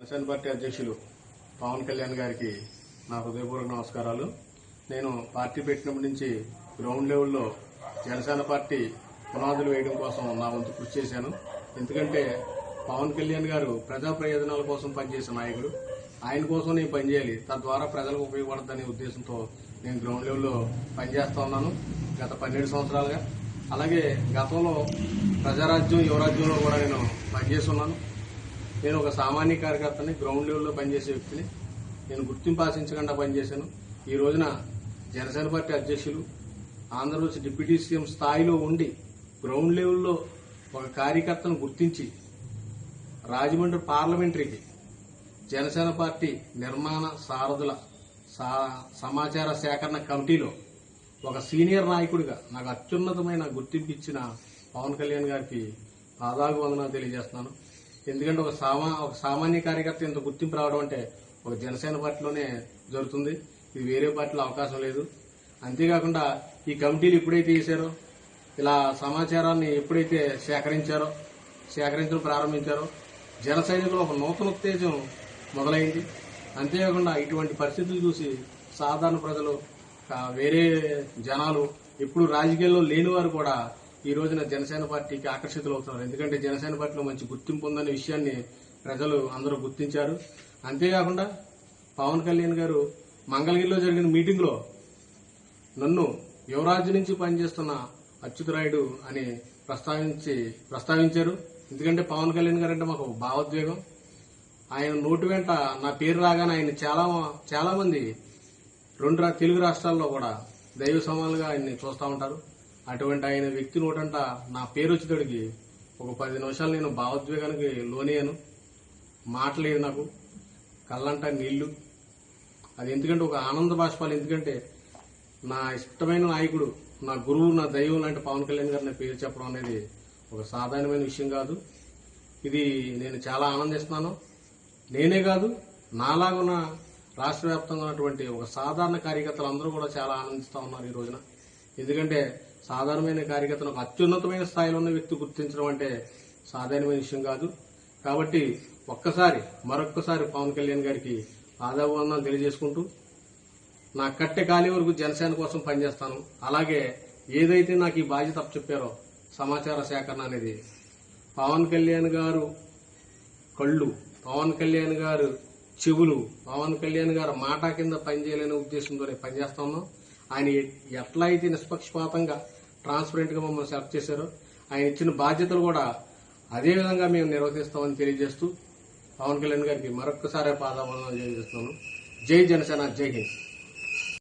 Janasena party అధ్యక్షులు పవన్ కళ్యాణ్ గారికి నా హృదయపూర్వక నమస్కారాలు. నేను పార్టీ పెట్టినప్పటి నుంచి గ్రౌండ్ లెవెల్లో జనసేన పార్టీ పునాదులు వేయడం కోసం నా వంతు కృషి చేశాను. ఎందుకంటే పవన్ కళ్యాణ్ గారు ప్రజా ప్రయోజనాల కోసం పనిచేసే నాయకుడు. ఆయన కోసం నేను పనిచేయాలి, తద్వారా ప్రజలకు ఉపయోగపడద్దనే ఉద్దేశంతో నేను గ్రౌండ్ లెవెల్లో పనిచేస్తా ఉన్నాను గత 12 సంవత్సరాలుగా. అలాగే గతంలో ప్రజారాజ్యం యువరాజ్యంలో కూడా నేను పనిచేస్తున్నాను. నేను ఒక సామాన్య కార్యకర్తని, గ్రౌండ్ లెవెల్లో పనిచేసే వ్యక్తిని. నేను గుర్తింపు ఆశించకుండా పనిచేశాను. ఈ రోజున జనసేన పార్టీ అధ్యక్షులు, ఆంధ్రప్రదేశ్ డిప్యూటీ సీఎం స్థాయిలో ఉండి గ్రౌండ్ లెవెల్లో ఒక కార్యకర్తను గుర్తించి రాజమండ్రి పార్లమెంటరీకి జనసేన పార్టీ నిర్మాణ సారథుల సమాచార సేకరణ కమిటీలో ఒక సీనియర్ నాయకుడిగా నాకు అత్యున్నతమైన గుర్తింపు ఇచ్చిన పవన్ కళ్యాణ్ గారికి పాదాభివందనాలు తెలియజేస్తున్నాను. ఎందుకంటే ఒక సామాన్య కార్యకర్త ఇంత గుర్తింపు రావడం అంటే ఒక జనసేన పార్టీలోనే జరుగుతుంది. ఇది వేరే పార్టీలో అవకాశం లేదు. అంతేకాకుండా ఈ కమిటీలు ఎప్పుడైతే చేశారో, ఇలా సమాచారాన్ని ఎప్పుడైతే సేకరించడం ప్రారంభించారో, జన సైనికులు ఒక నూతన ఉత్తేజం మొదలైంది. అంతేకాకుండా ఇటువంటి పరిస్థితులు చూసి సాధారణ ప్రజలు, వేరే జనాలు, ఎప్పుడు రాజకీయాల్లో లేని వారు కూడా ఈ రోజున జనసేన పార్టీకి ఆకర్షితులు అవుతున్నారు. ఎందుకంటే జనసేన పార్టీలో మంచి గుర్తింపు ఉందనే విషయాన్ని ప్రజలు అందరూ గుర్తించారు. అంతేకాకుండా పవన్ కళ్యాణ్ గారు మంగళగిరిలో జరిగిన మీటింగ్లో నన్ను యువరాజు నుంచి పనిచేస్తున్న అచ్యుతరాయుడు అని ప్రస్తావించారు. ఎందుకంటే పవన్ కళ్యాణ్ గారు అంటే మాకు భావోద్వేగం. ఆయన నోటి వెంట నా పేరు రాగానే ఆయన చాలా మంది తెలుగు రాష్ట్రాల్లో కూడా దైవ సమానులుగా ఆయన్ని చూస్తూ ఉంటారు. అటువంటి ఆయన వ్యక్తి నోటంట నా పేరు వచ్చేటడికి ఒక 10 నిమిషాలు నేను భావోద్వేగానికి లోనయ్యాను. మాటలేదు, నాకు కళ్ళంట నీళ్లు. అది ఎందుకంటే ఒక ఆనంద బాష్పాలు. ఎందుకంటే నా ఇష్టమైన నాయకుడు, నా గురువు, నా దైవం లాంటి పవన్ కళ్యాణ్ గారి నా పేరు చెప్పడం అనేది ఒక సాధారణమైన విషయం కాదు. ఇది నేను చాలా ఆనందిస్తున్నాను. నేనే కాదు, నాలాగున్న రాష్ట్ర వ్యాప్తంగా ఉన్నటువంటి ఒక సాధారణ కార్యకర్తలు అందరూ కూడా చాలా ఆనందిస్తూ ఉన్నారు ఈ రోజున. ఎందుకంటే సాధారణమైన కార్యకర్తను ఒక అత్యున్నతమైన స్థాయిలో ఉన్న వ్యక్తి గుర్తించడం అంటే సాధారణమైన విషయం కాదు. కాబట్టి మరొక్కసారి పవన్ కళ్యాణ్ గారికి పాదాభివందనాలు తెలియజేసుకుంటూ, నా కట్టె కాలి వరకు జనసేన కోసం పనిచేస్తాను. అలాగే ఏదైతే నాకు ఈ బాధ్యత చెప్పారో సమాచార సేకరణ అనేది, పవన్ కళ్యాణ్ గారు కళ్ళు, పవన్ కళ్యాణ్ గారు చెవులు, పవన్ కళ్యాణ్ గారు మాట కింద పనిచేయాలనే ఉద్దేశంతోనే పనిచేస్తా ఉన్నాం. ఆయన ఎట్లా అయితే నిష్పక్షపాతంగా, ట్రాన్స్పరెంట్ గా మమ్మల్ని సెలెక్ట్ చేశారో, ఆయన ఇచ్చిన బాధ్యతలు కూడా అదే విధంగా మేము నిర్వర్తిస్తామని తెలియజేస్తూ పవన్ కళ్యాణ్ గారికి మరొక్కసారి పాదాభివందనాలు తెలియజేస్తున్నాను. జై జనసేన, జై హింద్.